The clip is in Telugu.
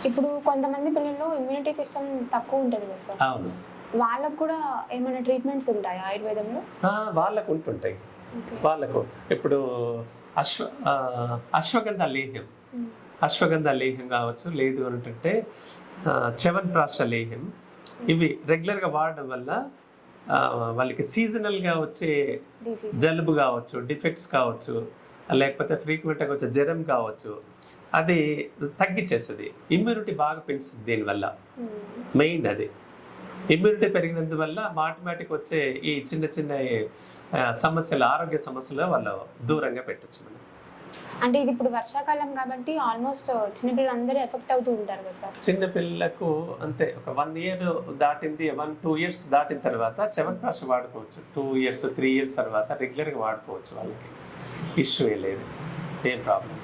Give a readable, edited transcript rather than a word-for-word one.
ఇప్పుడు కొంతమంది పిల్లల్లో ఇమ్యూనిటీ సిస్టమ్ తక్కువ ఉంటుంది కదా సార్, అవును, వాళ్ళకు కూడా ఏమైనా ట్రీట్మెంట్స్ ఉంటాయా ఆయుర్వేదంలో? వాళ్ళకు ఉంటుంటాయి. ఓకే. వాళ్ళకు ఇప్పుడు అశ్వగంధ లేహ్యం, అశ్వగంధ లేహ్యం కావచ్చు, లేదు అంటే చ్యవన్ప్రాశ లేహ్యం, ఇవి రెగ్యులర్గా వాడడం వల్ల వాళ్ళకి సీజనల్గా వచ్చే జలుబు కావచ్చు, డిఫెక్ట్స్ కావచ్చు, లేకపోతే ఫ్రీక్వెంట్గా వచ్చే జ్వరం కావచ్చు, అది తగ్గించేస్తుంది. ఇమ్యూనిటీ బాగా పెంచుతుంది దీనివల్ల. మెయిన్ అది ఇమ్యూనిటీ పెరిగినందువల్ల ఆటోమేటిక్ వచ్చే ఈ చిన్న చిన్న సమస్యలు, ఆరోగ్య సమస్యలు వాళ్ళు దూరంగా పెట్టచ్చు మనం. అంటే ఇది ఇప్పుడు వర్షాకాలం కాబట్టి ఆల్మోస్ట్ చిన్నపిల్లలందరూ ఎఫెక్ట్ అవుతూ ఉంటారు కదా సార్? చిన్నపిల్లలకు అంతే, ఒక 1 year దాటింది, 1-2 years దాటిన తర్వాత చ్యవన్ప్రాశ వాడుకోవచ్చు. 2 years 3 years తర్వాత రెగ్యులర్గా వాడుకోవచ్చు. వాళ్ళకి ఇష్యూ ఏ లేదు, ఏం ప్రాబ్లం.